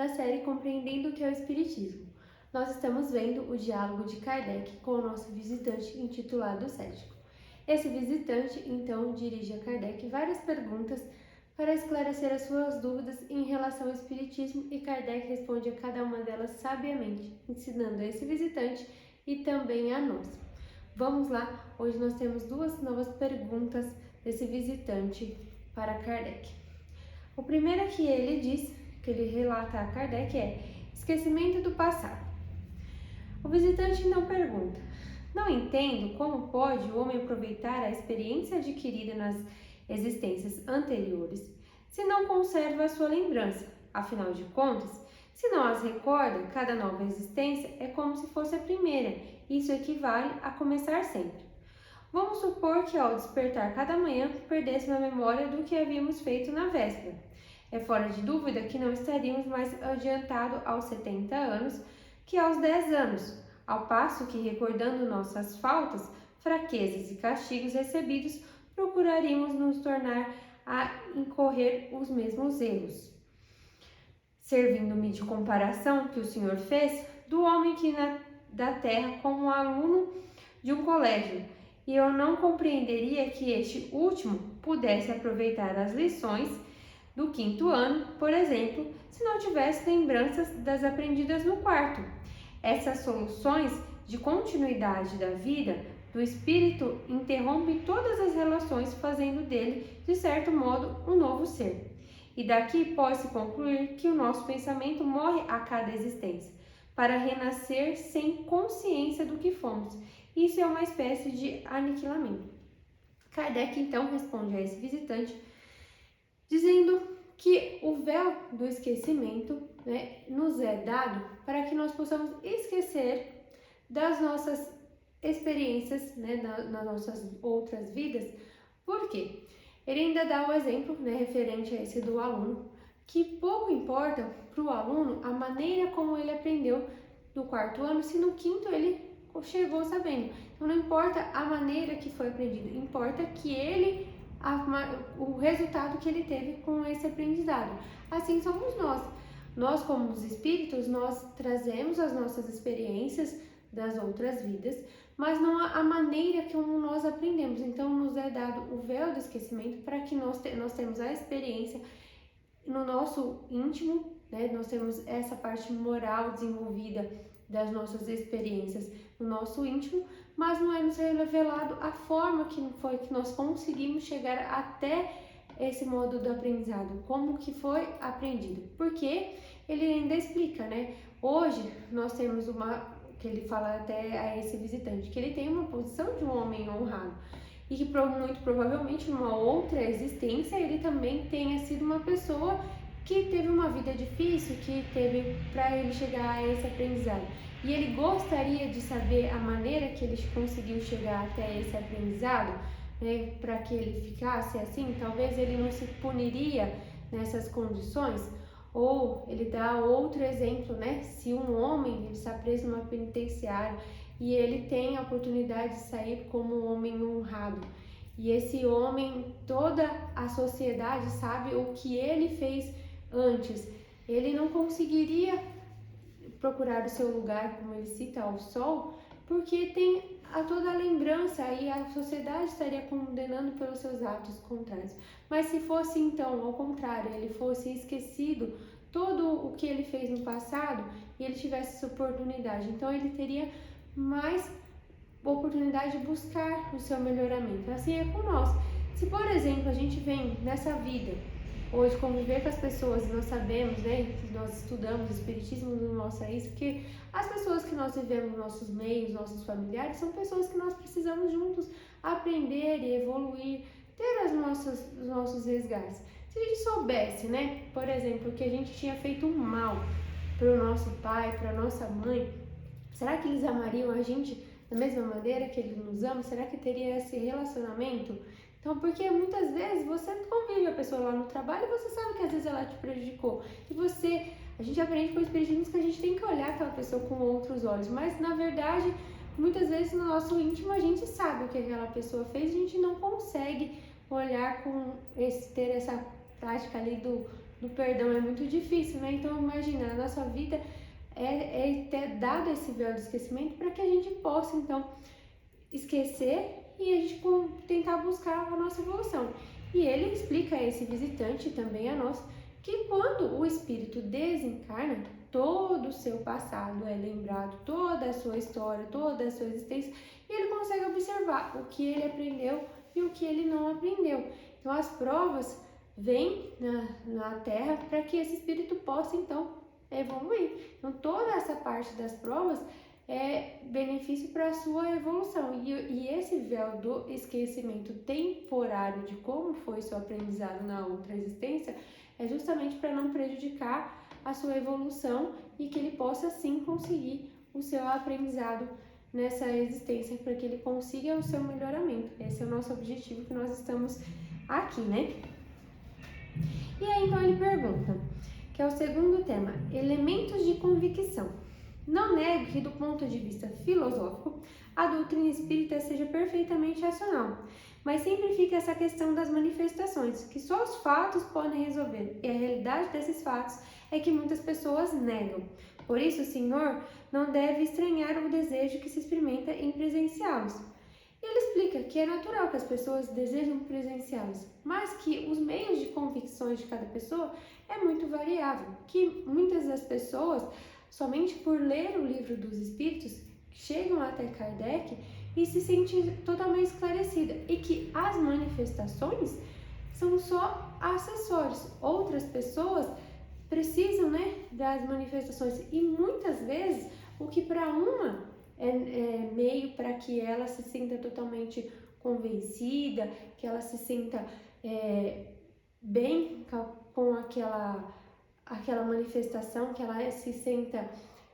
da série Compreendendo o que é o Espiritismo. Nós estamos vendo o diálogo de Kardec com o nosso visitante intitulado Cético. Esse visitante, então, dirige a Kardec várias perguntas para esclarecer as suas dúvidas em relação ao Espiritismo e Kardec responde a cada uma delas sabiamente, ensinando a esse visitante e também a nós. Vamos lá, hoje nós temos duas novas perguntas desse visitante para Kardec. O primeiro que ele diz, que ele relata a Kardec é esquecimento do passado. O visitante então pergunta: não entendo como pode o homem aproveitar a experiência adquirida nas existências anteriores se não conserva a sua lembrança. Afinal de contas, se não as recorda, cada nova existência é como se fosse a primeira. Isso equivale a começar sempre. Vamos supor que ao despertar cada manhã perdêssemos a memória do que havíamos feito na véspera. É fora de dúvida que não estaríamos mais adiantados aos 70 anos que aos 10 anos, ao passo que, recordando nossas faltas, fraquezas e castigos recebidos, procuraríamos nos tornar a incorrer os mesmos erros. Servindo-me de comparação que o Senhor fez do homem que da terra como um aluno de um colégio, e eu não compreenderia que este último pudesse aproveitar as lições do 5º ano, por exemplo, se não tivesse lembranças das aprendidas no 4º. Essas soluções de continuidade da vida do espírito interrompem todas as relações, fazendo dele, de certo modo, um novo ser. E daqui pode-se concluir que o nosso pensamento morre a cada existência, para renascer sem consciência do que fomos. Isso é uma espécie de aniquilamento. Kardec então responde a esse visitante dizendo que o véu do esquecimento, nos é dado para que nós possamos esquecer das nossas experiências, nas nossas outras vidas. Por quê? Ele ainda dá o exemplo, referente a esse do aluno, que pouco importa para o aluno a maneira como ele aprendeu no 4º ano, se no 5º ele chegou sabendo. Então não importa a maneira que foi aprendido, importa que ele o resultado que ele teve com esse aprendizado. Assim somos nós. Nós, como os espíritos, nós trazemos as nossas experiências das outras vidas, mas não a maneira como nós aprendemos. Então, nos é dado o véu do esquecimento para que nós temos a experiência no nosso íntimo, nós temos essa parte moral desenvolvida das nossas experiências no nosso íntimo, mas não é nos revelado a forma que foi que nós conseguimos chegar até esse modo do aprendizado, como que foi aprendido. Porque ele ainda explica, Hoje nós temos que ele fala até a esse visitante, que ele tem uma posição de um homem honrado e que muito provavelmente numa outra existência ele também tenha sido uma pessoa que teve uma vida difícil, que teve para ele chegar a esse aprendizado. E ele gostaria de saber a maneira que ele conseguiu chegar até esse aprendizado, para que ele ficasse assim. Talvez ele não se puniria nessas condições. Ou ele dá outro exemplo, se um homem está preso numa penitenciária e ele tem a oportunidade de sair como um homem honrado, e esse homem, toda a sociedade sabe o que ele fez antes, ele não conseguiria procurar o seu lugar, como ele cita, ao sol, porque tem toda a lembrança e a sociedade estaria condenando pelos seus atos contrários. Mas se fosse então ao contrário, ele fosse esquecido todo o que ele fez no passado e ele tivesse essa oportunidade, então ele teria mais oportunidade de buscar o seu melhoramento. Assim é com nós. Se, por exemplo, a gente vem nessa vida hoje conviver com as pessoas, nós sabemos, que nós estudamos o Espiritismo, nos mostra isso, porque as pessoas que nós vivemos, nossos meios, nossos familiares, são pessoas que nós precisamos juntos aprender e evoluir, ter os nossos resgates. Se a gente soubesse, por exemplo, que a gente tinha feito um mal para o nosso pai, para a nossa mãe, será que eles amariam a gente da mesma maneira que eles nos amam? Será que teria esse relacionamento? Então, porque muitas vezes você convive a pessoa lá no trabalho e você sabe que às vezes ela te prejudicou. E a gente aprende com o Espiritismo que a gente tem que olhar aquela pessoa com outros olhos. Mas, na verdade, muitas vezes no nosso íntimo a gente sabe o que aquela pessoa fez, a gente não consegue olhar ter essa prática ali do perdão é muito difícil, né? Então imagina, a nossa vida é ter dado esse véu de esquecimento para que a gente possa então esquecer e a gente tentar buscar a nossa evolução. E ele explica a esse visitante, também a nós, que quando o espírito desencarna, todo o seu passado é lembrado, toda a sua história, toda a sua existência, e ele consegue observar o que ele aprendeu e o que ele não aprendeu. Então as provas vêm na Terra para que esse espírito possa então evoluir. Então toda essa parte das provas é benefício para a sua evolução. E esse véu do esquecimento temporário de como foi seu aprendizado na outra existência é justamente para não prejudicar a sua evolução e que ele possa sim conseguir o seu aprendizado nessa existência, para que ele consiga o seu melhoramento. Esse é o nosso objetivo, que nós estamos aqui, né? E aí então ele pergunta, que é o segundo tema, elementos de convicção. Não nego que, do ponto de vista filosófico, a doutrina espírita seja perfeitamente racional, mas sempre fica essa questão das manifestações, que só os fatos podem resolver, e a realidade desses fatos é que muitas pessoas negam. Por isso, o Senhor não deve estranhar o desejo que se experimenta em presenciá-los. E ele explica que é natural que as pessoas desejam presenciá-los, mas que os meios de convicções de cada pessoa é muito variável, que muitas das pessoas, somente por ler o livro dos Espíritos, chegam até Kardec e se sentem totalmente esclarecidas, e que as manifestações são só acessórios. Outras pessoas precisam, das manifestações, e muitas vezes o que para uma é meio para que ela se sinta totalmente convencida, que ela se sinta bem com aquela manifestação, que ela se sinta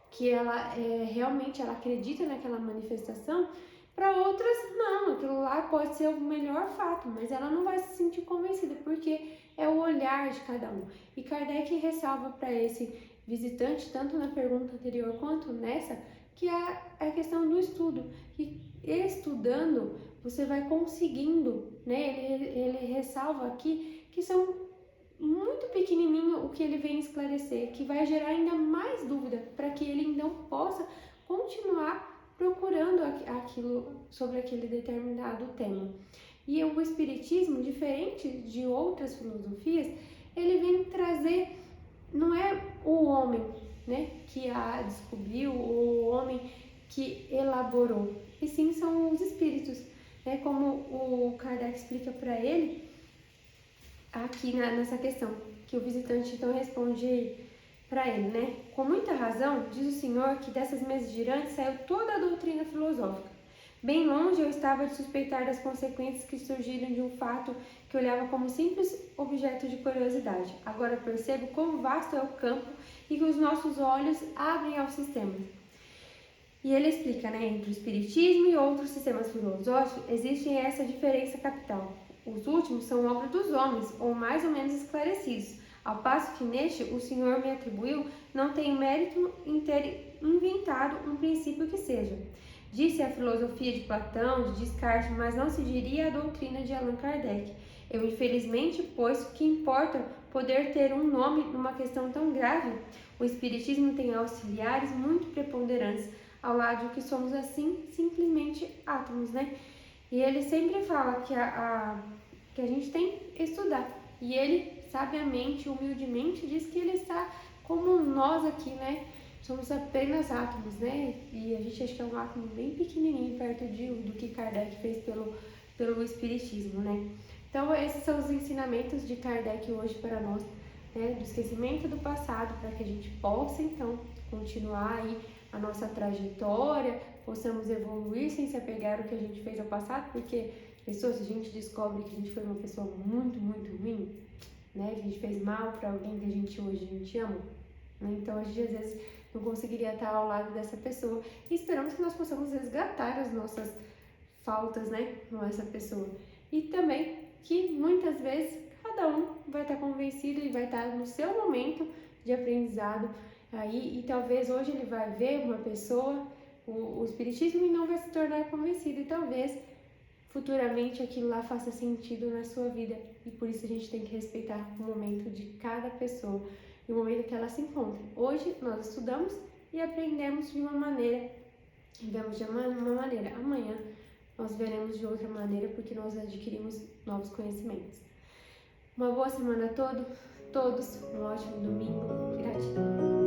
que ela realmente ela acredita naquela manifestação. Para outras não, aquilo lá pode ser o melhor fato, mas ela não vai se sentir convencida, porque é o olhar de cada um. E Kardec ressalva para esse visitante, tanto na pergunta anterior quanto nessa, que é a questão do estudo, que estudando você vai conseguindo, ele ressalva aqui que são muito pequenininho o que ele vem esclarecer, que vai gerar ainda mais dúvida, para que ele então possa continuar procurando aquilo sobre aquele determinado tema. E o Espiritismo, diferente de outras filosofias, ele vem trazer, não é o homem, que a descobriu, ou o homem que elaborou, e sim são os espíritos, como o Kardec explica para ele aqui nessa questão, que o visitante então responde para ele, com muita razão, diz o Senhor que dessas mesas girantes saiu toda a doutrina filosófica. Bem longe eu estava de suspeitar das consequências que surgiram de um fato que olhava como simples objeto de curiosidade. Agora percebo quão vasto é o campo e que os nossos olhos abrem ao sistema. E ele explica, entre o espiritismo e outros sistemas filosóficos, existe essa diferença capital. Os últimos são obra dos homens, ou mais ou menos esclarecidos, ao passo que neste o Senhor me atribuiu, não tem mérito em ter inventado um princípio que seja. Disse a filosofia de Platão, de Descartes, mas não se diria a doutrina de Allan Kardec. Eu, infelizmente, pois que importa poder ter um nome numa questão tão grave, o Espiritismo tem auxiliares muito preponderantes, ao lado do que somos assim, simplesmente átomos, E ele sempre fala que a gente tem que estudar. E ele, sabiamente, humildemente, diz que ele está como nós aqui, Somos apenas átomos, E a gente acha que é um átomo bem pequenininho perto do que Kardec fez pelo Espiritismo, Então, esses são os ensinamentos de Kardec hoje para nós, do esquecimento do passado, para que a gente possa, então, continuar aí a nossa trajetória, possamos evoluir sem se apegar ao que a gente fez ao passado, porque se a gente descobre que a gente foi uma pessoa muito, muito ruim, que a gente fez mal para alguém que a gente ama, então a gente às vezes não conseguiria estar ao lado dessa pessoa, e esperamos que nós possamos resgatar as nossas faltas, com essa pessoa. E também que muitas vezes cada um vai estar convencido e vai estar no seu momento de aprendizado aí, e talvez hoje ele vai ver uma pessoa, o Espiritismo, e não vai se tornar convencido, e talvez futuramente aquilo lá faça sentido na sua vida. E por isso a gente tem que respeitar o momento de cada pessoa e o momento que ela se encontra. Hoje nós estudamos e aprendemos de uma maneira, vivemos de uma maneira. Amanhã nós veremos de outra maneira porque nós adquirimos novos conhecimentos. Uma boa semana a todos, um ótimo domingo. Gratidão.